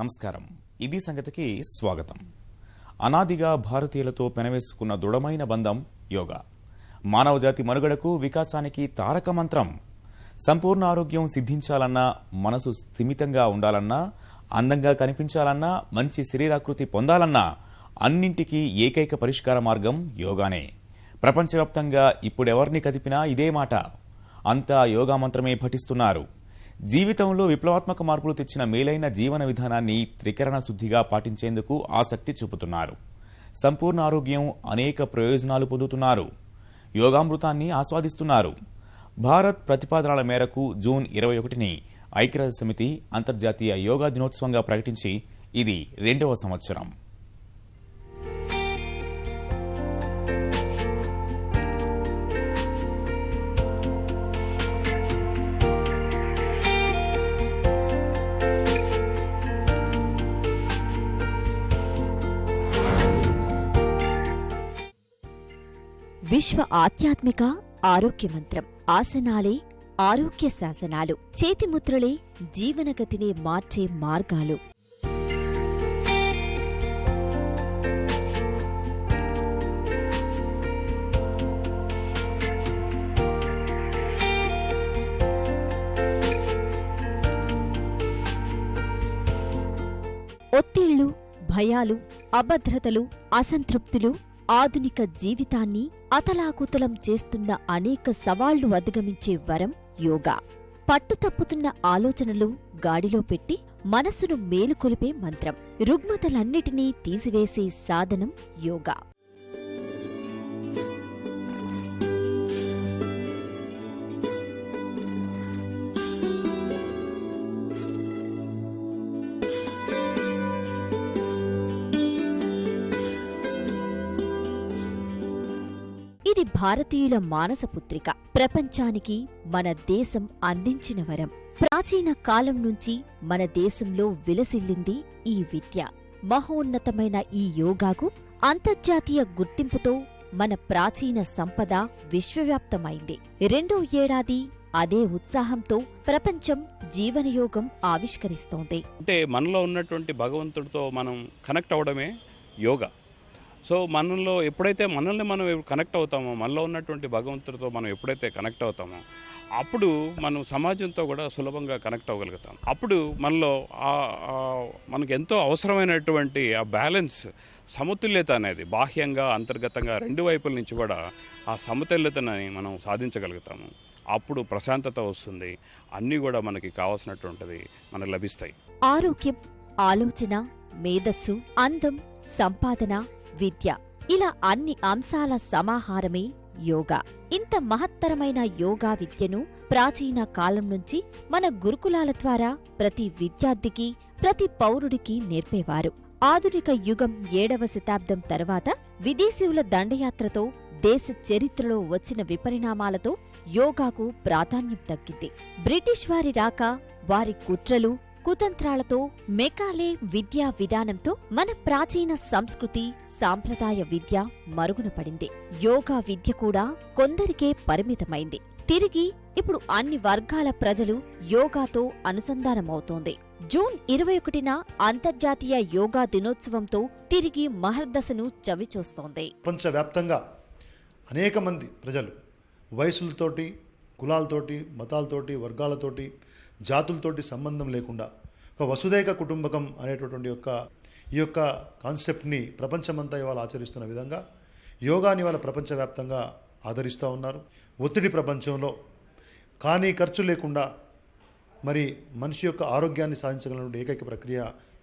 నమస్కారం. ఇది సంగతికి స్వాగతం. అనాదిగా భారతీయులతో పెనవేసుకున్న దృఢమైన బంధం యోగా. మానవజాతి మనుగడకు వికాసానికి తారక మంత్రం. సంపూర్ణ ఆరోగ్యం సిద్ధించాలన్నా, మనసు స్థిమితంగా ఉండాలన్నా, అందంగా కనిపించాలన్నా, మంచి శరీరాకృతి పొందాలన్నా అన్నింటికీ ఏకైక పరిష్కార మార్గం యోగానే. ప్రపంచవ్యాప్తంగా ఇప్పుడెవర్ని కదిపినా ఇదే మాట. అంతా యోగా మంత్రమే పఠిస్తున్నారు. జీవితంలో విప్లవాత్మక మార్పులు తెచ్చిన మేలైన జీవన విధానాన్ని త్రికరణ శుద్ధిగా పాటించేందుకు ఆసక్తి చూపుతున్నారు. సంపూర్ణ ఆరోగ్యం, అనేక ప్రయోజనాలు పొందుతున్నారు. యోగామృతాన్ని ఆస్వాదిస్తున్నారు. భారత్ ప్రతిపాదనల మేరకు జూన్ 21ని ఐక్యరాజ్య సమితి అంతర్జాతీయ యోగా దినోత్సవంగా ప్రకటించి ఇది 2వ సంవత్సరం. విశ్వ ఆధ్యాత్మిక ఆరోగ్య మంత్రం. ఆసనాలే ఆరోగ్య శాసనాలు, చేతిముద్రలే జీవనగతిని మార్చే మార్గాలు. ఒత్తిళ్లు, భయాలు, అభద్రతలు, అసంతృప్తులు ఆధునిక జీవితాన్ని అతలాకుతలం చేస్తున్న అనేక సవాళ్లు అధిగమించే వరం యోగా. పట్టుతప్పుతున్న ఆలోచనలు గాడిలో పెట్టి మనసును మేలుకొలిపే మంత్రం. రుగ్మతలన్నిటినీ తీసివేసే సాధనం యోగా. ఇది భారతీయుల మానసపుత్రిక. ప్రపంచానికి మన దేశం అందించిన వరం. ప్రాచీన కాలం నుంచి మన దేశంలో విలసిల్లింది ఈ విద్య. మహోన్నతమైన ఈ యోగాకు అంతర్జాతీయ గుర్తింపుతో మన ప్రాచీన సంపద విశ్వవ్యాప్తమైంది. 2వ ఏడాది అదే ఉత్సాహంతో ప్రపంచం జీవనయోగం ఆవిష్కరిస్తోంది. అంటే మనలో ఉన్నటువంటి భగవంతుడితో మనం కనెక్ట్ అవడమే యోగా. సో మనలో ఎప్పుడైతే మనల్ని మనం కనెక్ట్ అవుతామో, మనలో ఉన్నటువంటి భగవంతుడితో మనం ఎప్పుడైతే కనెక్ట్ అవుతామో అప్పుడు మనం సమాజంతో కూడా సులభంగా కనెక్ట్ అవ్వగలుగుతాం. అప్పుడు మనలో మనకు ఎంతో అవసరమైనటువంటి ఆ బ్యాలెన్స్, సమతుల్యత అనేది బాహ్యంగా అంతర్గతంగా 2 వైపుల నుంచి కూడా ఆ సమతుల్యతని మనం సాధించగలుగుతాము. అప్పుడు ప్రశాంతత వస్తుంది. అన్నీ కూడా మనకి కావాల్సినటువంటిది మనకు లభిస్తాయి. ఆరోగ్యం, ఆలోచన, మేధస్సు, అందం, సంపాదన, విద్య, ఇలా అన్ని అంశాల సమాహారమే యోగా. ఇంత మహత్తరమైన యోగా విద్యను ప్రాచీన కాలం నుంచి మన గురుకులాల ద్వారా ప్రతి విద్యార్థికి, ప్రతి పౌరుడికి నేర్పేవారు. ఆధునిక యుగం 7వ శతాబ్దం తర్వాత విదేశీయుల దండయాత్రతో, దేశ చరిత్రలో వచ్చిన విపరిణామాలతో యోగాకు ప్రాధాన్యం తగ్గింది. బ్రిటిష్ వారి రాక, వారి కుట్రలు, కుతంత్రాలతో, మెకాలే విద్యా విధానంతో మన ప్రాచీన సంస్కృతి, సాంప్రదాయ విద్య మరుగున పడింది. యోగా విద్య కూడా కొందరికే పరిమితమైంది. తిరిగి ఇప్పుడు అన్ని వర్గాల ప్రజలు యోగాతో అనుసంధానమవుతోంది. జూన్ 21న అంతర్జాతీయ యోగా దినోత్సవంతో తిరిగి మహర్దశను చవిచూస్తోంది. ప్రపంచవ్యాప్తంగా అనేక మంది ప్రజలు వయసులతోటి, కులాలతోటి, మతాలతోటి, వర్గాలతోటి, జాతులతోటి సంబంధం లేకుండా ఒక వసుదైక కుటుంబకం అనేటటువంటి ఈ యొక్క కాన్సెప్ట్ని ప్రపంచమంతా ఇవాళ ఆచరిస్తున్న విధంగా యోగాని ఇవాళ ప్రపంచవ్యాప్తంగా ఆదరిస్తూ ఉన్నారు. ఒత్తిడి ప్రపంచంలో కానీ ఖర్చు లేకుండా మరి మనిషి యొక్క ఆరోగ్యాన్ని సాధించగలిగిన ఏకైక ప్రక్రియ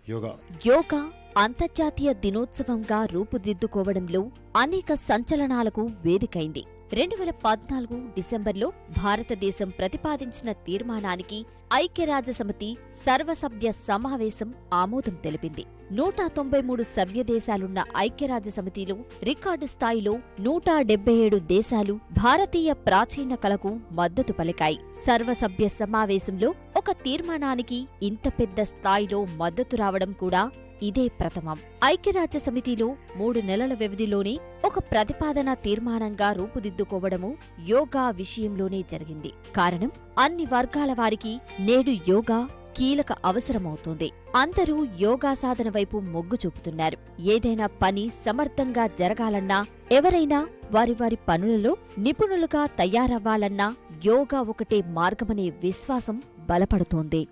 యోగా. యోగా అంతర్జాతీయ దినోత్సవంగా రూపుదిద్దుకోవడంలో అనేక సంచలనాలకు వేదికైంది. 2014 డిసెంబర్లో భారతదేశం ప్రతిపాదించిన తీర్మానానికి ఐక్యరాజ్యసమితి సర్వసభ్య సమావేశం ఆమోదం తెలిపింది. 193 సభ్యదేశాలున్న ఐక్యరాజ్యసమితిలో రికార్డు స్థాయిలో 177 దేశాలు భారతీయ ప్రాచీన కళకు మద్దతు పలికాయి. సర్వసభ్య సమావేశంలో ఒక తీర్మానానికి ఇంత పెద్ద స్థాయిలో మద్దతు రావడం కూడా ఇదే ప్రథమం. ఐక్యరాజ్య సమితిలో 3 నెలల వ్యవధిలోనే ఒక ప్రతిపాదన తీర్మానంగా రూపుదిద్దుకోవడము యోగా విషయంలోనే జరిగింది. కారణం, అన్ని వర్గాల వారికి నేడు యోగా కీలక అవసరమవుతోంది. అందరూ యోగా సాధన వైపు మొగ్గు చూపుతున్నారు. ఏదైనా పని సమర్థంగా జరగాలన్నా, ఎవరైనా వారి వారి పనులలో నిపుణులుగా తయారవ్వాలన్నా యోగా ఒకటే మార్గమనే విశ్వాసం బలపడుతోంది.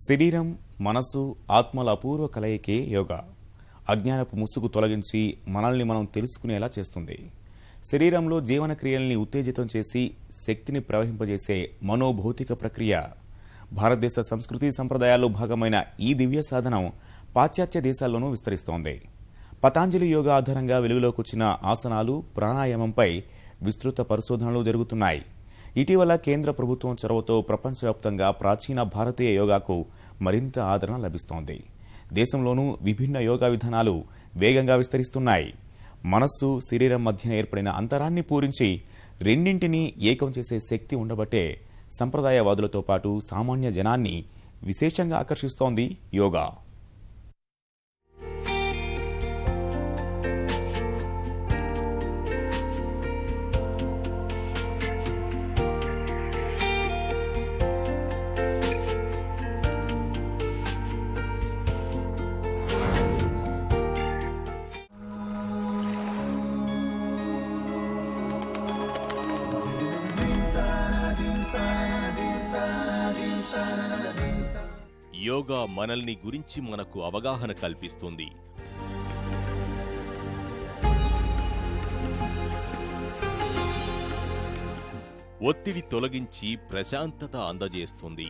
శరీరం, మనసు, ఆత్మల అపూర్వ కలయికే యోగా. అజ్ఞానపు ముసుగు తొలగించి మనల్ని మనం తెలుసుకునేలా చేస్తుంది. శరీరంలో జీవన క్రియల్ని ఉత్తేజితం చేసి శక్తిని ప్రవహింపజేసే మనోభౌతిక ప్రక్రియ. భారతదేశ సంస్కృతి సంప్రదాయాల్లో భాగమైన ఈ దివ్య సాధనం పాశ్చాత్య దేశాల్లోనూ విస్తరిస్తోంది. పతాంజలి యోగా ఆధారంగా వెలుగులోకి వచ్చిన ఆసనాలు, ప్రాణాయామంపై విస్తృత పరిశోధనలు జరుగుతున్నాయి. ఇటీవల కేంద్ర ప్రభుత్వం చొరవతో ప్రపంచవ్యాప్తంగా ప్రాచీన భారతీయ యోగాకు మరింత ఆదరణ లభిస్తోంది. దేశంలోనూ విభిన్న యోగా విధానాలు వేగంగా విస్తరిస్తున్నాయి. మనస్సు, శరీరం మధ్య ఏర్పడిన అంతరాన్ని పూరించి రెండింటినీ ఏకం చేసే శక్తి ఉండబట్టే సంప్రదాయవాదులతో పాటు సామాన్య జనాన్ని విశేషంగా ఆకర్షిస్తోంది యోగా. యోగా మనల్ని గురించి మనకు అవగాహన కల్పిస్తుంది. ఒత్తిడి తొలగించి ప్రశాంతత అందజేస్తుంది.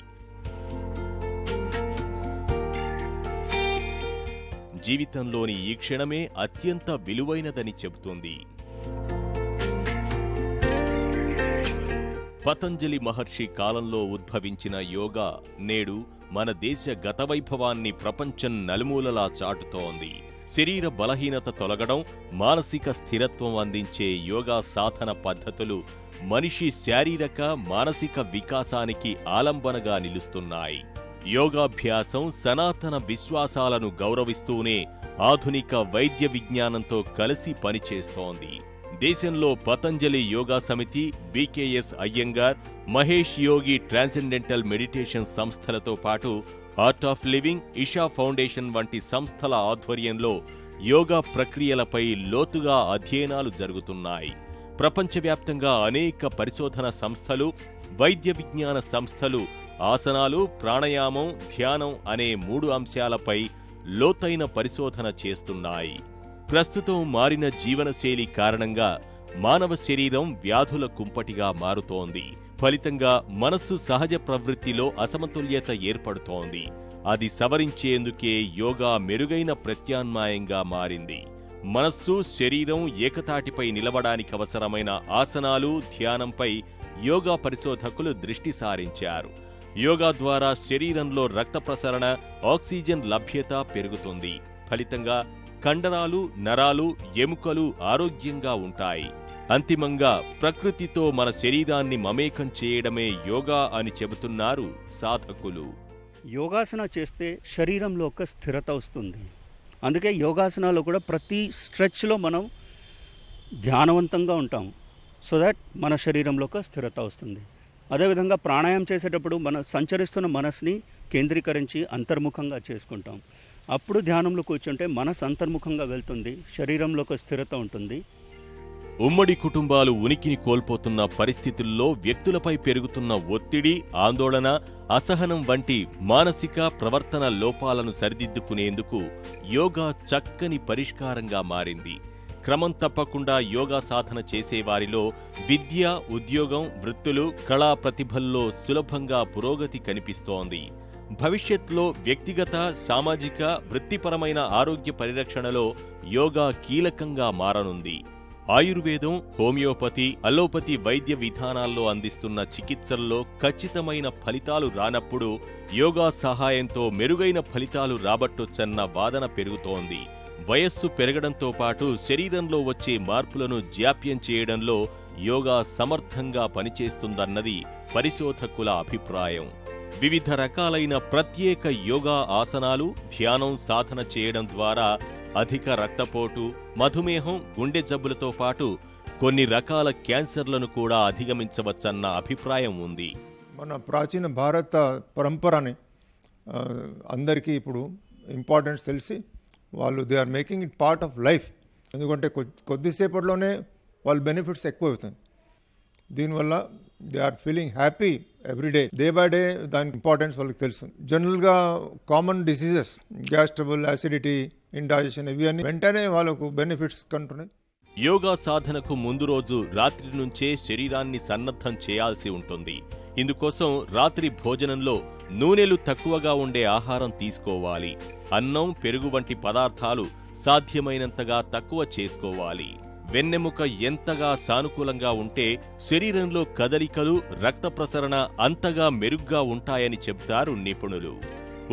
జీవితంలోని ఈ క్షణమే అత్యంత విలువైనదని చెబుతుంది. పతంజలి మహర్షి కాలంలో ఉద్భవించిన యోగా నేడు మన దేశ గతవైభవాన్ని ప్రపంచం నలుమూలలా చాటుతోంది. శరీర బలహీనత తొలగడం, మానసిక స్థిరత్వం అందించే యోగా సాధన పద్ధతులు మనిషి శారీరక, మానసిక వికాసానికి ఆలంబనగా నిలుస్తున్నాయి. యోగాభ్యాసం సనాతన విశ్వాసాలను గౌరవిస్తూనే ఆధునిక వైద్య విజ్ఞానంతో కలిసి పనిచేస్తోంది. దేశంలో పతంజలి యోగా సమితి, బీకేఎస్ అయ్యంగార్, మహేష్ యోగి ట్రాన్సెండెంటల్ మెడిటేషన్ సంస్థలతో పాటు art of living, Isha foundation వంటి సంస్థల ఆధ్వర్యంలో యోగా ప్రక్రియలపై లోతుగా అధ్యయనాలు జరుగుతున్నాయి. ప్రపంచవ్యాప్తంగా అనేక పరిశోధన సంస్థలు, వైద్య విజ్ఞాన సంస్థలు ఆసనాలు, ప్రాణాయామం, ధ్యానం అనే 3 అంశాలపై లోతైన పరిశోధన చేస్తున్నాయి. ప్రస్తుతం మారిన జీవనశైలి కారణంగా మానవ శరీరం వ్యాధుల కుంపటిగా మారుతోంది. ఫలితంగా మనస్సు సహజ ప్రవృత్తిలో అసమతుల్యత ఏర్పడుతోంది. అది సవరించేందుకే యోగా మెరుగైన ప్రత్యామ్నాయంగా మారింది. మనస్సు, శరీరం ఏకతాటిపై నిలవడానికి అవసరమైన ఆసనాలు, ధ్యానంపై యోగా పరిశోధకులు దృష్టి సారించారు. యోగా ద్వారా శరీరంలో రక్త ప్రసరణ, ఆక్సిజన్ లభ్యత పెరుగుతుంది. ఫలితంగా కండరాలు, నరాలు, ఎముకలు ఆరోగ్యంగా ఉంటాయి. అంతిమంగా ప్రకృతితో మన శరీరాన్ని మమేకం చేయడమే యోగా అని చెబుతున్నారు సాధకులు. యోగాసన చేస్తే శరీరంలో ఒక స్థిరత వస్తుంది. అందుకే యోగాసనాలు కూడా ప్రతి స్ట్రెచ్లో మనం ధ్యానవంతంగా ఉంటాం. సో దట్ మన శరీరంలో ఒక స్థిరత వస్తుంది. అదేవిధంగా ప్రాణాయామం చేసేటప్పుడు మన సంచరిస్తున్న మనసుని కేంద్రీకరించి అంతర్ముఖంగా చేసుకుంటాం. అప్పుడు ధ్యానంలో కూర్చుంటే మనసు అంతర్ముఖంగా వెళ్తుంది, శరీరంలో ఒక స్థిరత ఉంటుంది. ఉమ్మడి కుటుంబాలు ఉనికిని కోల్పోతున్న పరిస్థితుల్లో వ్యక్తులపై పెరుగుతున్న ఒత్తిడి, ఆందోళన, అసహనం వంటి మానసిక ప్రవర్తన లోపాలను సరిదిద్దుకునేందుకు యోగా చక్కని పరిష్కారంగా మారింది. క్రమం తప్పకుండా యోగా సాధన చేసేవారిలో విద్య, ఉద్యోగం, వృత్తులు, కళా ప్రతిభల్లో సులభంగా పురోగతి కనిపిస్తోంది. భవిష్యత్తులో వ్యక్తిగత, సామాజిక, వృత్తిపరమైన ఆరోగ్య పరిరక్షణలో యోగా కీలకంగా మారనుంది. ఆయుర్వేదం, హోమియోపతి, అలోపతి వైద్య విధానాల్లో అందిస్తున్న చికిత్సల్లో ఖచ్చితమైన ఫలితాలు రానప్పుడు యోగా సహాయంతో మెరుగైన ఫలితాలు రాబట్టొచ్చన్న వాదన పెరుగుతోంది. వయస్సు పెరగడంతో పాటు శరీరంలో వచ్చే మార్పులను జాప్యం చేయడంలో యోగా సమర్థంగా పనిచేస్తుందన్నది పరిశోధకుల అభిప్రాయం. వివిధ రకాలైన ప్రత్యేక యోగా ఆసనాలు, ధ్యానం సాధన చేయడం ద్వారా అధిక రక్తపోటు, మధుమేహం, గుండె జబ్బులతో పాటు కొన్ని రకాల క్యాన్సర్లను కూడా అధిగమించవచ్చన్న అభిప్రాయం ఉంది. మన ప్రాచీన భారత పరంపరని అందరికీ ఇప్పుడు ఇంపార్టెన్స్ తెలిసి వాళ్ళు they are making it part of life. ఎందుకంటే కొద్దిసేపట్లోనే వాళ్ళ బెనిఫిట్స్ ఎక్కువ అవుతాయి. దీనివల్ల they are feeling happy everyday, day by day దాని ఇంపార్టెన్స్ వాళ్ళకి తెలుసు. జనరల్గా common diseases, gas trouble, acidity, indigestion, ఇవి అన్ని వెంటనే వాళ్ళకు బెనిఫిట్స్ కంటున్నాయి. యోగా సాధనకు ముందు రోజు రాత్రి నుంచే శరీరాన్ని సన్నద్ధం చేయాల్సి ఉంటుంది. ఇందుకోసం రాత్రి భోజనంలో నూనెలు తక్కువగా ఉండే ఆహారం తీసుకోవాలి. అన్నం, పెరుగు వంటి పదార్థాలు సాధ్యమైనంతగా తక్కువ చేసుకోవాలి. వెన్నెముక ఎంతగా సానుకూలంగా ఉంటే శరీరంలో కదలికలు, రక్త ప్రసరణ అంతగా మెరుగ్గా ఉంటాయని చెప్తారు నిపుణులు.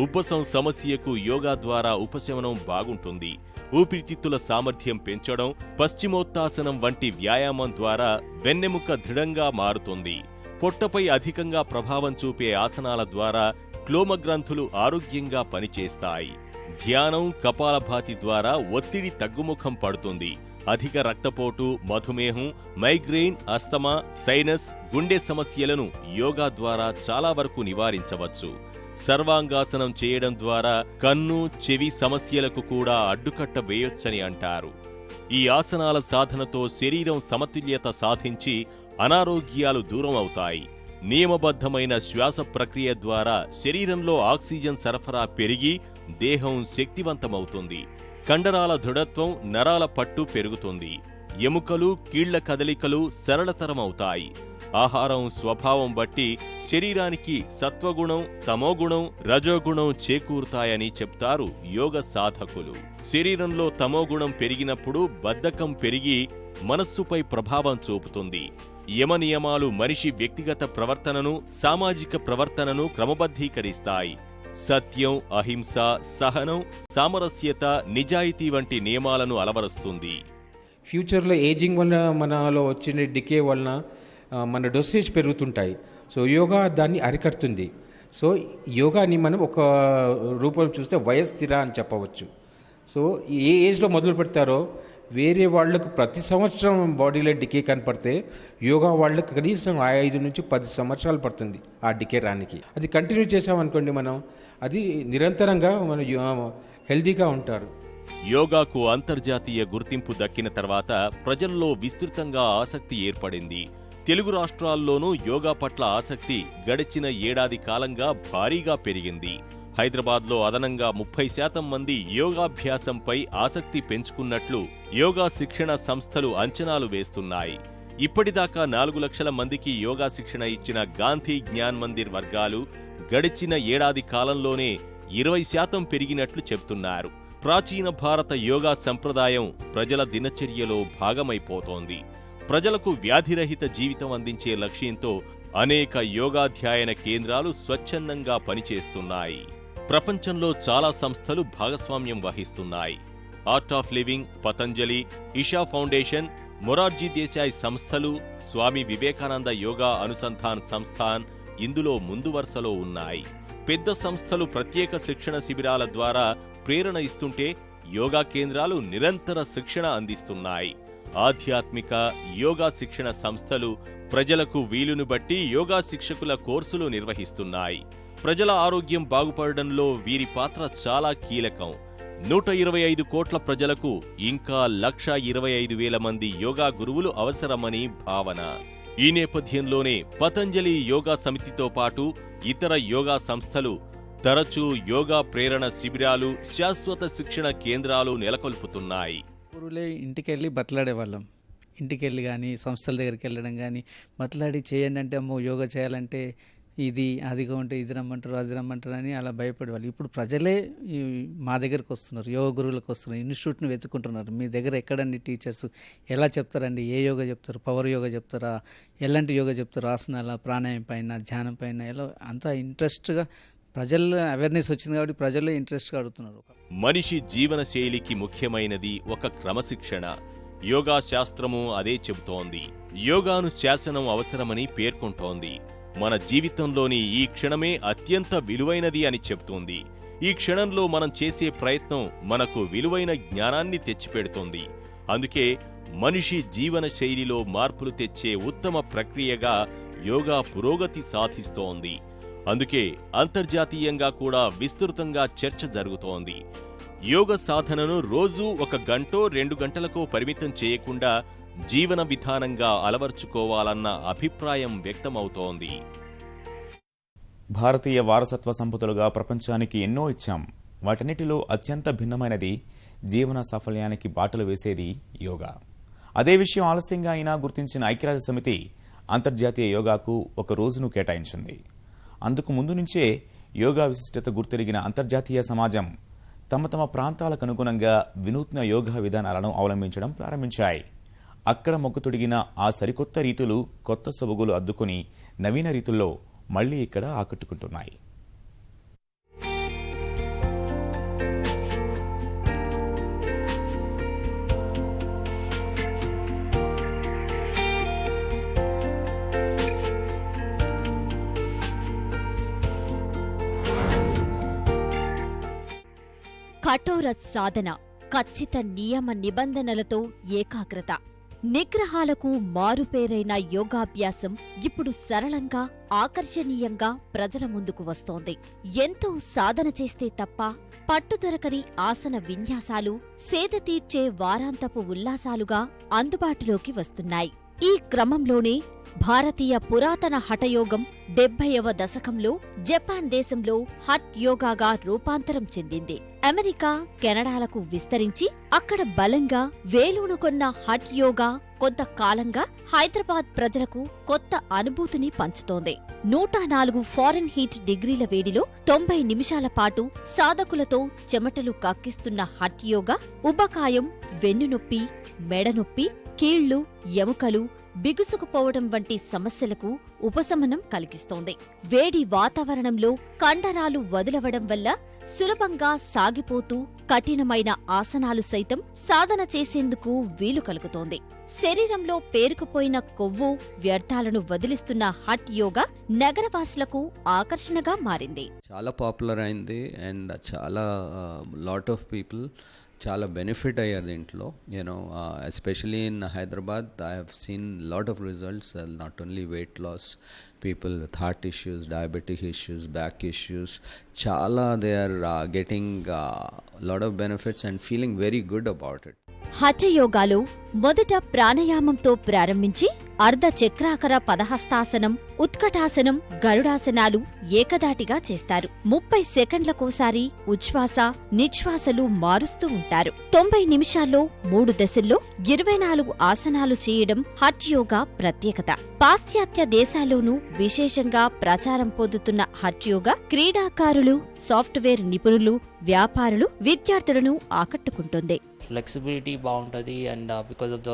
ఉబ్బసం సమస్యకు యోగా ద్వారా ఉపశమనం బాగుంటుంది. ఊపిరితిత్తుల సామర్థ్యం పెంచడం, పశ్చిమోత్తాసనం వంటి వ్యాయామం ద్వారా వెన్నెముక దృఢంగా మారుతుంది. పొట్టపై అధికంగా ప్రభావం చూపే ఆసనాల ద్వారా క్లోమగ్రంథులు ఆరోగ్యంగా పనిచేస్తాయి. ధ్యానం, కపాలభాతి ద్వారా ఒత్తిడి తగ్గుముఖం పడుతుంది. అధిక రక్తపోటు, మధుమేహం, మైగ్రెయిన్, అస్తమా, సైనస్, గుండె సమస్యలను యోగా ద్వారా చాలా వరకు నివారించవచ్చు. సర్వాంగాసనం చేయడం ద్వారా కన్ను, చెవి సమస్యలకు కూడా అడ్డుకట్ట వేయొచ్చని అంటారు. ఈ ఆసనాల సాధనతో శరీరం సమతుల్యత సాధించి అనారోగ్యాలు దూరం అవుతాయి. నియమబద్ధమైన శ్వాస ప్రక్రియ ద్వారా శరీరంలో ఆక్సిజన్ సరఫరా పెరిగి దేహం శక్తివంతమవుతుంది. కండరాల దృఢత్వం, నరాల పట్టు పెరుగుతుంది. ఎముకలు, కీళ్ల కదలికలు సరళతరమవుతాయి. ఆహారం స్వభావం బట్టి శరీరానికి సత్వగుణం, తమోగుణం, రజోగుణం చేకూరుతాయని చెప్తారు యోగ సాధకులు. శరీరంలో తమోగుణం పెరిగినప్పుడు బద్ధకం పెరిగి మనస్సుపై ప్రభావం చూపుతుంది. యమనియమాలు మనిషి వ్యక్తిగత ప్రవర్తనను, సామాజిక ప్రవర్తనను క్రమబద్ధీకరిస్తాయి. సత్యం, అహింస, సహనం, సామరస్యత, నిజాయితీ వంటి నియమాలను అలవరుస్తుంది. ఫ్యూచర్లో ఏజింగ్ వల్ల మనలో వచ్చిన డికే వలన మన డోసేజ్ పెరుగుతుంటాయి. సో యోగా దాన్ని అరికడుతుంది. సో యోగాని మనం ఒక రూపంలో చూస్తే వయస్థిర అని చెప్పవచ్చు. సో ఏ ఏజ్లో మొదలు పెడతారో వేరే వాళ్ళకు ప్రతి సంవత్సరం బాడీలో డికే కనపడితే యోగా వాళ్ళకి కనీసం 5 నుంచి 10 సంవత్సరాలు పడుతుంది ఆ డికే రానికి. అది కంటిన్యూ చేసామనుకోండి మనం, అది నిరంతరంగా మనం హెల్దీగా ఉంటారు. యోగాకు అంతర్జాతీయ గుర్తింపు దక్కిన తర్వాత ప్రజల్లో విస్తృతంగా ఆసక్తి ఏర్పడింది. తెలుగు రాష్ట్రాల్లోనూ యోగా పట్ల ఆసక్తి గడిచిన ఏడాది కాలంగా భారీగా పెరిగింది. హైదరాబాద్లో అదనంగా 30% మంది యోగాభ్యాసంపై ఆసక్తి పెంచుకున్నట్లు యోగా శిక్షణ సంస్థలు అంచనాలు వేస్తున్నాయి. ఇప్పటిదాకా 4 లక్షల మందికి యోగా శిక్షణ ఇచ్చిన గాంధీ జ్ఞాన్ మందిర్ వర్గాలు గడిచిన ఏడాది కాలంలోనే 20% పెరిగినట్లు చెప్తున్నారు. ప్రాచీన భారత యోగా సంప్రదాయం ప్రజల దినచర్యలో భాగమైపోతోంది. ప్రజలకు వ్యాధిరహిత జీవితం అందించే లక్ష్యంతో అనేక యోగాధ్యాయన కేంద్రాలు స్వచ్ఛందంగా పనిచేస్తున్నాయి. ప్రపంచంలో చాలా సంస్థలు భాగస్వామ్యం వహిస్తున్నాయి. Art of living, Patanjali, Isha foundation, Morarji Desai సంస్థలు, స్వామి వివేకానంద యోగా అనుసంధాన్ సంస్థాన్ ఇందులో ముందు వరుసలో ఉన్నాయి. పెద్ద సంస్థలు ప్రత్యేక శిక్షణ శిబిరాల ద్వారా ప్రేరణ ఇస్తుంటే యోగా కేంద్రాలు నిరంతర శిక్షణ అందిస్తున్నాయి. ఆధ్యాత్మిక యోగా శిక్షణ సంస్థలు ప్రజలకు వీలును బట్టి యోగా శిక్షకుల కోర్సులు నిర్వహిస్తున్నాయి. ప్రజల ఆరోగ్యం బాగుపడడంలో వీరి పాత్ర చాలా కీలకం. 125 కోట్ల ప్రజలకు ఇంకా 1,25,000 మంది యోగా గురువులు అవసరమని భావన. ఈ నేపథ్యంలోనే పతంజలి యోగా సమితితో పాటు ఇతర యోగా సంస్థలు తరచూ యోగా ప్రేరణ శిబిరాలు, శాశ్వత శిక్షణ కేంద్రాలు నెలకొల్పుతున్నాయి. గురువులే ఇంటికెళ్ళి బతలాడేవాళ్ళం. ఇంటికెళ్ళి కానీ సంస్థల దగ్గరికి వెళ్ళడం కానీ బతలాడి చేయండి అంటే, అమ్మో యోగా చేయాలంటే ఇది అదిగా ఉంటే ఇది రమ్మంటారు, అది రమ్మంటారు అని అలా భయపడేవాళ్ళు. ఇప్పుడు ప్రజలే మా దగ్గరకు వస్తున్నారు, యోగా గురువులకు వస్తున్నారు, ఇన్స్టిట్యూట్ని వెతుక్కుంటున్నారు. మీ దగ్గర ఎక్కడండి టీచర్స్, ఎలా చెప్తారండి, ఏ యోగా చెప్తారు, పవర్ యోగా చెప్తారా, ఎలాంటి యోగా చెప్తారు, ఆసనాల, ప్రాణాయామం పైన, ధ్యానం పైన, ఎలా అంతా ఇంట్రెస్ట్గా ప్రజల్లో అవేర్నెస్ వచ్చింది కాబట్టి ప్రజల్లో ఇంట్రెస్ట్గా అడుగుతున్నారు. మనిషి జీవన శైలికి ముఖ్యమైనది ఒక క్రమశిక్షణ. యోగా శాస్త్రము అదే చెబుతోంది. యోగాను శాసనం అవసరమని పేర్కొంటోంది. మన జీవితంలోని ఈ క్షణమే అత్యంత విలువైనది అని చెప్తోంది. ఈ క్షణంలో మనం చేసే ప్రయత్నం మనకు విలువైన జ్ఞానాన్ని తెచ్చిపెడుతోంది. అందుకే మనిషి జీవన శైలిలో మార్పులు తెచ్చే ఉత్తమ ప్రక్రియగా యోగా పురోగతి సాధిస్తోంది. అందుకే అంతర్జాతీయంగా కూడా విస్తృతంగా చర్చ జరుగుతోంది. యోగ సాధనను రోజూ 1 గంటో 2 గంటలకో పరిమితం చేయకుండా జీవన విధానంగా అలవర్చుకోవాలన్న అభిప్రాయం వ్యక్తమవుతోంది. భారతీయ వారసత్వ సంపదలుగా ప్రపంచానికి ఎన్నో ఇచ్చాం. వాటన్నిటిలో అత్యంత భిన్నమైనది, జీవన సాఫల్యానికి బాటలు వేసేది యోగా. అదే విషయం ఆలస్యంగా అయినా గుర్తించిన ఐక్యరాజ్య సమితి అంతర్జాతీయ యోగాకు ఒక రోజును కేటాయించింది. అందుకు ముందు నుంచే యోగా విశిష్టత గుర్తెరిగిన అంతర్జాతీయ సమాజం తమ తమ ప్రాంతాలకు అనుగుణంగా వినూత్న యోగా విధానాలను అవలంబించడం ప్రారంభించాయి. అక్కడ మొక్కుతొడిగిన ఆ సరికొత్త రీతులు కొత్త సొబగులు అద్దుకుని నవీన రీతుల్లో మళ్లీ ఇక్కడ ఆకట్టుకుంటున్నాయి. కఠోర సాధన, ఖచ్చిత నియమ నిబంధనలతో ఏకాగ్రత, నిగ్రహాలకు మారుపేరైన యోగాభ్యాసం ఇప్పుడు సరళంగా, ఆకర్షణీయంగా ప్రజల ముందుకు వస్తోంది. ఎంతో సాధన చేస్తే తప్ప పట్టుదొరకని ఆసన విన్యాసాలు సేద తీర్చే వారాంతపు ఉల్లాసాలుగా అందుబాటులోకి వస్తున్నాయి. ఈ క్రమంలోనే భారతీయ పురాతన హఠయోగం 70వ దశకంలో జపాన్ దేశంలో హఠ్ యోగాగా రూపాంతరం చెందింది. అమెరికా, కెనడాలకు విస్తరించి అక్కడ బలంగా వేలూనుకొన్న హఠ్ యోగా కొంతకాలంగా హైదరాబాద్ ప్రజలకు కొత్త అనుభూతిని పంచుతోంది. 104 ఫారెన్ హీట్ డిగ్రీల వేడిలో 90 నిమిషాల పాటు సాధకులతో చెమటలు కక్కిస్తున్న హఠ్ యోగా ఉబకాయం, వెన్నునొప్పి, మెడనొప్పి, కీళ్లు, ఎముకలు బిగుసుకుపోవడం వంటి సమస్యలకు ఉపశమనం కలిగిస్తోంది. వేడి వాతావరణంలో కండరాలు వదులవడం వల్ల సులభంగా సాగిపోతూ కఠినమైన ఆసనాలు సైతం సాధన చేసేందుకు వీలు కలుగుతోంది. శరీరంలో పేరుకుపోయిన కొవ్వు, వ్యర్థాలను వదిలిస్తున్న హఠ్ యోగా నగరవాసులకు ఆకర్షణగా మారింది. చాలా పాపులర్ అయింది అండ్ చాలా లాట్ ఆఫ్ పీపుల్ చాలా బెనిఫిట్ అయ్యారు దీంట్లో. You know especially in Hyderabad I have seen lot of results, not only weight loss, people with heart issues, diabetic issues, back issues, chala they are getting lot of benefits and feeling very good about it. హఠయోగాలో మొదట ప్రాణాయామంతో ప్రారంభించి అర్ధ చక్రాకర పదహస్తాసనం, ఉత్కటాసనం, గరుడాసనాలు ఏకదాటిగా చేస్తారు. 30 సెకండ్లకోసారి ఉచ్ఛ్వాస, నిశ్వాసలు మారుస్తూ ఉంటారు. 90 నిమిషాల్లో 3 దశల్లో 24 ఆసనాలు చేయడం హఠ్ యోగా ప్రత్యేకత. పాశ్చాత్య దేశాల్లోనూ విశేషంగా ప్రచారం పొందుతున్న హఠ్ యోగా క్రీడాకారులు, సాఫ్ట్వేర్ నిపుణులు, వ్యాపారులు, విద్యార్థులను ఆకట్టుకుంటుంది. ఫ్లెక్సిబిలిటీ బాగుంటుంది and because of the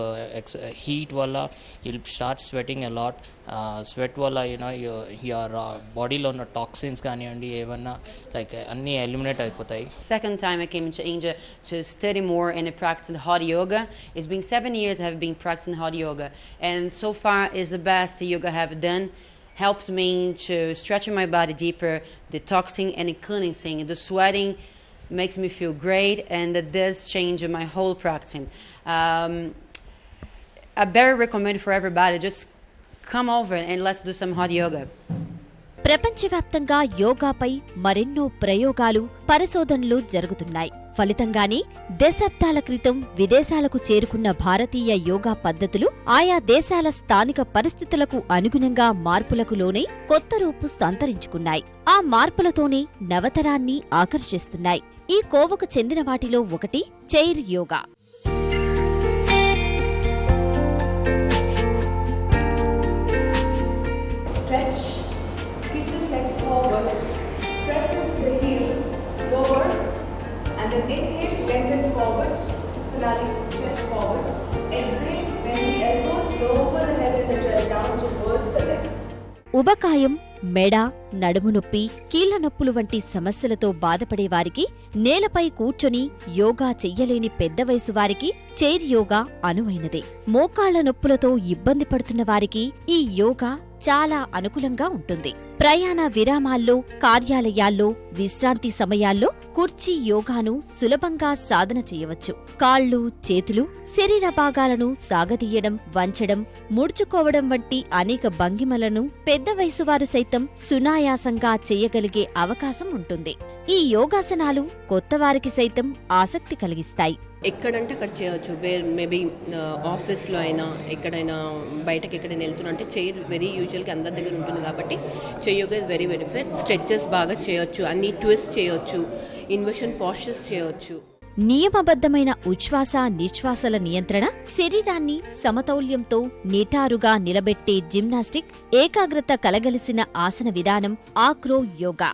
heat వల్ల you'll start sweating a lot. Sweat వల్ల యువర్ బాడీలో ఉన్న టాక్సిన్స్ కానివ్వండి ఏమన్నా లైక్ అన్నీ ఎలిమినేట్ అయిపోతాయి. Second time I came into India to study more and practice hot yoga. It's been 7 years I have been practicing hot yoga, and so far is the best yoga I have done. Helps me to stretch my body deeper, detoxing and cleansing. The sweating makes me feel great, and that does change my whole practicing. I very recommend for everybody, just come over and let's do some hot yoga. ప్రపంచవ్యాప్తంగా యోగాపై మరెన్నో ప్రయోగాలు, పరిశోధనలు జరుగుతున్నాయి. ఫలితంగానే దశాబ్దాల క్రితం విదేశాలకు చేరుకున్న భారతీయ యోగా పద్ధతులు ఆయా దేశాల స్థానిక పరిస్థితులకు అనుగుణంగా మార్పులకు లోనై కొత్త రూపు సంతరించుకున్నాయి. ఆ మార్పులతోనే నవతరాన్ని ఆకర్షిస్తున్నాయి. ఈ కోవకు చెందిన వాటిలో ఒకటి chair yoga. Stretch, keep this leg forward, press into the heel, lower, and then inhale, lengthen forward, so now chest forward. Exhale, bend the elbows, lower the head and the chest down towards the leg. ఉబకాయం, మెడ, నడుము నొప్పి, కీళ్ల నొప్పులు వంటి సమస్యలతో బాధపడేవారికి, నేలపై కూర్చొని యోగా చెయ్యలేని పెద్ద వయసు వారికి చైర్ యోగా అనువైనదే. మోకాళ్ల నొప్పులతో ఇబ్బంది పడుతున్న వారికి ఈ యోగా చాలా అనుకూలంగా ఉంటుంది. ప్రయాణ విరామాల్లో, కార్యాలయాల్లో, విశ్రాంతి సమయాల్లో కుర్చీ యోగాను సులభంగా సాధన చేయవచ్చు. కాళ్ళు, చేతులు, శరీర భాగాలను సాగదీయడం, వంచడం, ముడుచుకోవడం వంటి అనేక భంగిమలను పెద్ద వయసువారు సైతం సునాయాసంగా చేయగలిగే అవకాశం ఉంటుంది. ఈ యోగాసనాలు కొత్తవారికి సైతం ఆసక్తి కలిగిస్తాయి. ఎక్కడంటే అక్కడ చేయవచ్చు. మేబీ ఆఫీస్లో అయినా ఎక్కడైనా బయటకి ఎక్కడైనా వెళ్తున్నా అంటే చైర్ వెరీ యూజువల్గా అందరి దగ్గర ఉంటుంది కాబట్టి yoga is very benefit. Stretches బాగా చేయొచ్చు, అన్ని ట్విస్ట్ చేయొచ్చు, ఇన్వర్షన్ పోస్చర్స్ చేయొచ్చు. నియమబద్ధమైన ఉచ్ఛ్వాస నిశ్వాసల నియంత్రణ, శరీరాన్ని సమతౌల్యంతో నిటారుగా నిలబెట్టే జిమ్నాస్టిక్, ఏకాగ్రత కలగలిసిన ఆసన విధానం ఆక్రో యోగా.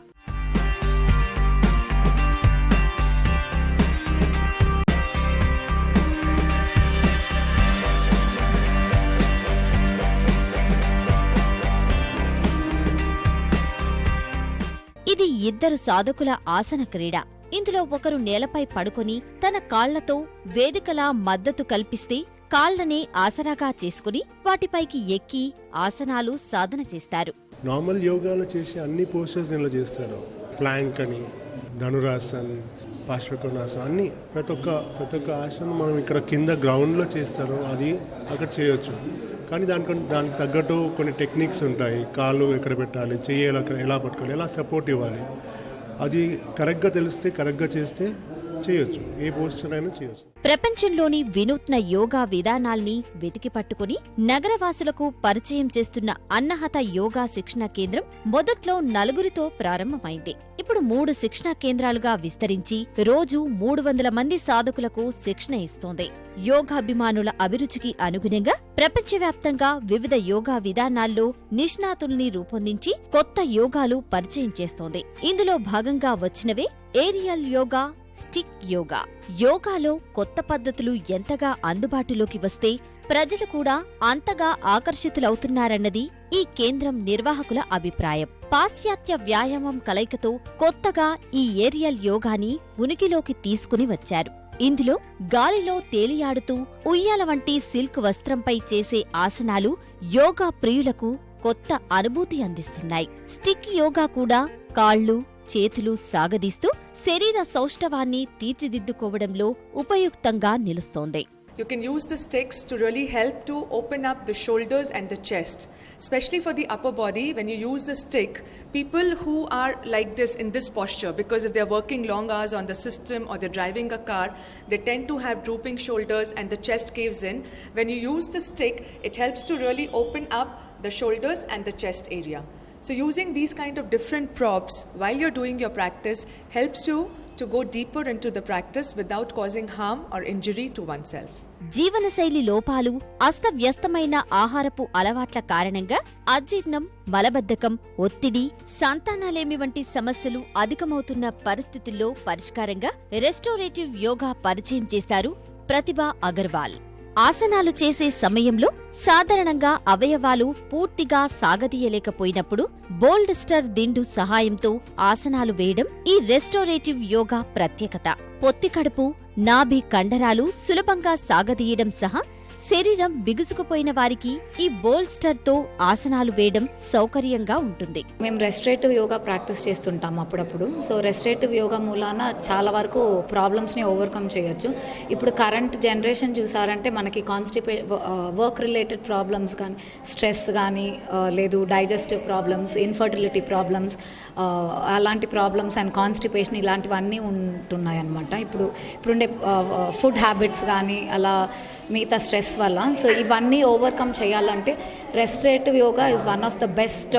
ఇది ఇద్దరు సాధకుల ఆసన క్రీడ. ఇందులో ఒకరు నేలపై పడుకొని తన కాళ్లతో వేదికలా మద్దతు కల్పిస్తే కాళ్లనే ఆసరాగా చేసుకుని వాటిపైకి ఎక్కి ఆసనాలు సాధన చేస్తారు. నార్మల్ యోగాలో చేసే అన్ని పోస్టర్స్ ఇందులో చేస్తారు. ప్లాంక్ అని, ధనురాసన్, పార్శ్వకోణాసన్, అన్ని ప్రతి ఒక్క ఆసనం మనం ఇక్కడ కింద గ్రౌండ్లో చేస్తారో అది అక్కడ చేయొచ్చు. కానీ దానికి తగ్గట్టు కొన్ని టెక్నిక్స్ ఉంటాయి. కాళ్ళు ఎక్కడ పెట్టాలి, చెయ్యి ఎలా పట్టుకోవాలి, ఎలా సపోర్ట్ ఇవ్వాలి, అది కరెక్ట్గా తెలిస్తే, కరెక్ట్గా చేస్తే చేయొచ్చు. ఏ పోస్టర్ అయినా చేయొచ్చు. ప్రపంచంలోని వినూత్న యోగా విధానాల్ని వెతికి పట్టుకుని నగరవాసులకు పరిచయం చేస్తున్న అన్నహత యోగా శిక్షణా కేంద్రం మొదట్లో 4 ప్రారంభమైంది. ఇప్పుడు 3 శిక్షణా కేంద్రాలుగా విస్తరించి రోజు 300 మంది సాధకులకు శిక్షణ ఇస్తోంది. యోగాభిమానుల అభిరుచికి అనుగుణంగా ప్రపంచవ్యాప్తంగా వివిధ యోగా విధానాల్లో నిష్ణాతుల్ని రూపొందించి కొత్త యోగాలు పరిచయం చేస్తోంది. ఇందులో భాగంగా వచ్చినవే ఏరియల్ యోగా, స్టిక్ యోగా. యోగాలో కొత్త పద్ధతులు ఎంతగా అందుబాటులోకి వస్తే ప్రజలు కూడా అంతగా ఆకర్షితులవుతున్నారన్నది ఈ కేంద్రం నిర్వాహకుల అభిప్రాయం. పాశ్చాత్య వ్యాయామం కలయికతో కొత్తగా ఈ ఏరియల్ యోగాని ఉనికిలోకి తీసుకుని వచ్చారు. ఇందులో గాలిలో తేలియాడుతూ ఉయ్యాల వంటి సిల్క్ వస్త్రంపై చేసే ఆసనాలు యోగా ప్రియులకు కొత్త అనుభూతి అందిస్తున్నాయి. స్టిక్ యోగా కూడా కాళ్ళు, చేతులు సాగదీస్తూ శరీర సౌష్ఠవాన్ని తీర్చిదిద్దుకోవడంలో ఉపయుక్తంగా నిలుస్తోంది. You can use the sticks to really help to open up the shoulders and the chest, especially for the upper body. When you use the stick, people who are like this in this posture, because if they're working long hours on the system or they're driving a car, they tend to have drooping shoulders and the chest caves in. When you use the stick, it helps to really open up the shoulders and the chest area. So using these kind of different props while you're doing your practice helps you to go deeper into the practice without causing harm or injury to oneself. జీవనశైలి లోపాలు, అస్తవ్యస్తమైన ఆహారపు అలవాట్ల కారణంగా అజీర్ణం, మలబద్ధకం, ఒత్తిడి, సంతానలేమి వంటి సమస్యలు అధికమవుతున్న పరిస్థితుల్లో పరిష్కారంగా రెస్టోరేటివ్ యోగా పరిచయం చేశారు ప్రతిభా అగర్వాల్. ఆసనాలు చేసే సమయంలో సాధారణంగా అవయవాలు పూర్తిగా సాగదీయలేకపోయినప్పుడు బోల్డ్స్టర్ దిండు సహాయంతో ఆసనాలు వేయడం ఈ రెస్టోరేటివ్ యోగా ప్రత్యేకత. పొత్తికడుపు, నాభి కండరాలు సులభంగా సాగదీయడం సహా శరీరం బిగుసుకుపోయిన వారికి ఈ బోల్స్టర్తో ఆసనాలు వేయడం సౌకర్యంగా ఉంటుంది. మేము రెస్టరేటివ్ యోగా ప్రాక్టీస్ చేస్తుంటాం అప్పుడప్పుడు. సో రెస్టరేటివ్ యోగా మూలాన చాలా వరకు ప్రాబ్లమ్స్ని ఓవర్కమ్ చేయొచ్చు. ఇప్పుడు కరెంట్ జనరేషన్ చూసారంటే మనకి వర్క్ రిలేటెడ్ ప్రాబ్లమ్స్ కానీ, స్ట్రెస్ కానీ, లేదు డైజెస్టివ్ ప్రాబ్లమ్స్, ఇన్ఫర్టిలిటీ ప్రాబ్లమ్స్, అలాంటి ప్రాబ్లమ్స్ అండ్ కాన్స్టిపేషన్ ఇలాంటివన్నీ ఉంటున్నాయి అన్నమాట. ఇప్పుడుండే ఫుడ్ హ్యాబిట్స్ కానీ అలా మిగతా స్ట్రెస్ వల్ల. సో ఇవన్నీ ఓవర్కమ్ చేయాలంటే రెస్టరేటివ్ yoga is one of the best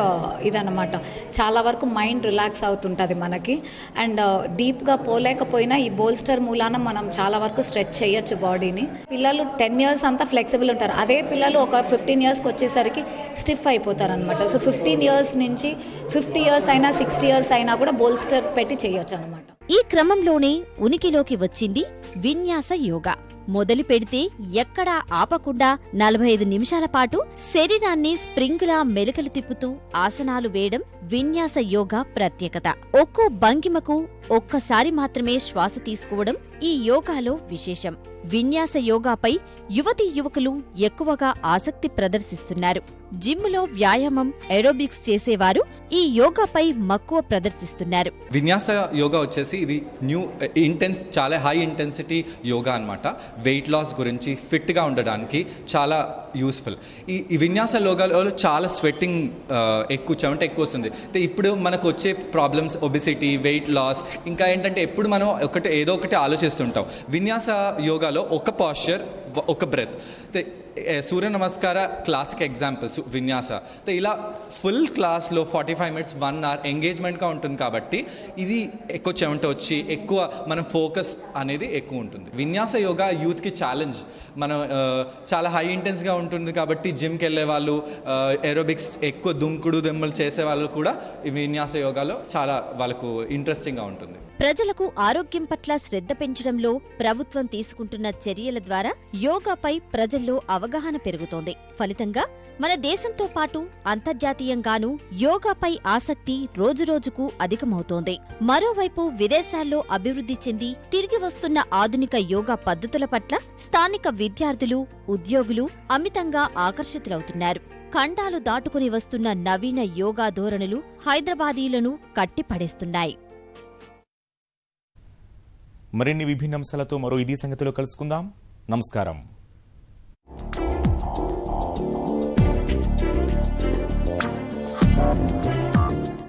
ఇదన్నమాట. చాలా వరకు మైండ్ రిలాక్స్ అవుతుంటుంది మనకి. అండ్ డీప్గా పోలేకపోయినా ఈ బోల్స్టర్ మూలాన మనం చాలా వరకు స్ట్రెచ్ చేయొచ్చు బాడీని. పిల్లలు 10 years అంతా ఫ్లెక్సిబుల్ ఉంటారు. అదే పిల్లలు ఒక 15 yearsకి వచ్చేసరికి స్టిఫ్ అయిపోతారు అనమాట. సో 15 years నుంచి 50 years అయినా 60 years అయినా కూడా బోల్స్టర్ పెట్టి చేయొచ్చు అనమాట. ఈ క్రమంలోనే ఉనికిలోకి వచ్చింది విన్యాస యోగా. మొదలు పెడితే ఎక్కడా ఆపకుండా 45 నిమిషాల పాటు శరీరాన్ని స్ప్రింగులా మెలికలు తిప్పుతూ ఆసనాలు వేయడం విన్యాస యోగా ప్రత్యేకత. ఒక్కో భంగిమకు ఒక్కసారి మాత్రమే శ్వాస తీసుకోవడం ఈ యోగాలో విశేషం. విన్యాస యోగాపై యువతీ యువకులు ఎక్కువగా ఆసక్తి ప్రదర్శిస్తున్నారు. జిమ్లో వ్యాయామం, ఏరోబిక్స్ చేసేవారు ఈ యోగాపై మక్కువ ప్రదర్శిస్తున్నారు. విన్యాస యోగా వచ్చేసి ఇది చాలా హై ఇంటెన్సిటీ యోగా అన్నమాట. వెయిట్ లాస్ గురించి, ఫిట్గా ఉండడానికి చాలా యూస్ఫుల్. ఈ విన్యాస యోగాలో చాలా స్వెట్టింగ్ చెమట ఎక్కువ వస్తుంది. అంటే ఇప్పుడు మనకు వచ్చే ప్రాబ్లమ్స్ ఒబిసిటీ, వెయిట్ లాస్, ఇంకా ఏంటంటే ఎప్పుడు మనం ఏదో ఒకటి ఆలోచిస్తుంటాం. విన్యాస యోగాలో ఒక పాస్చర్, ఒక బ్రెత్. సూర్య నమస్కార క్లాసిక్ ఎగ్జాంపుల్స్ విన్యాస. ఇలా ఫుల్ క్లాస్లో 45 minutes 1 hour ఎంగేజ్మెంట్గా ఉంటుంది కాబట్టి ఇది ఎక్కువ చెమట వచ్చి ఎక్కువ మనం ఫోకస్ అనేది ఎక్కువ ఉంటుంది. విన్యాస యోగా యూత్కి ఛాలెంజ్. మనం చాలా హై ఇంటెన్స్గా ఉంటుంది కాబట్టి జిమ్కి వెళ్ళే వాళ్ళు, ఏరోబిక్స్ ఎక్కువ దుంకుడు దెమ్మలు చేసే వాళ్ళు కూడా ఈ విన్యాస యోగాలో చాలా వాళ్ళకు ఇంట్రెస్టింగ్గా ఉంటుంది. ప్రజలకు ఆరోగ్యం పట్ల శ్రద్ధ పెంచడంలో ప్రభుత్వం తీసుకుంటున్న చర్యల ద్వారా యోగాపై ప్రజల్లో అవగాహన పెరుగుతోంది. ఫలితంగా మన దేశంతో పాటు అంతర్జాతీయంగానూ యోగాపై ఆసక్తి రోజురోజుకు అధికమవుతోంది. మరోవైపు విదేశాల్లో అభివృద్ధి చెంది తిరిగి వస్తున్న ఆధునిక యోగా పద్ధతుల పట్ల స్థానిక విద్యార్థులు, ఉద్యోగులు అమితంగా ఆకర్షితులవుతున్నారు. ఖండాలు దాటుకుని వస్తున్న నవీన యోగా ధోరణులు హైదరాబాదీలను కట్టిపడేస్తున్నాయి. మరిన్ని విభిన్న అంశాలతో మరో ఇదే సంగతిలో కలుసుకుందాం. నమస్కారం.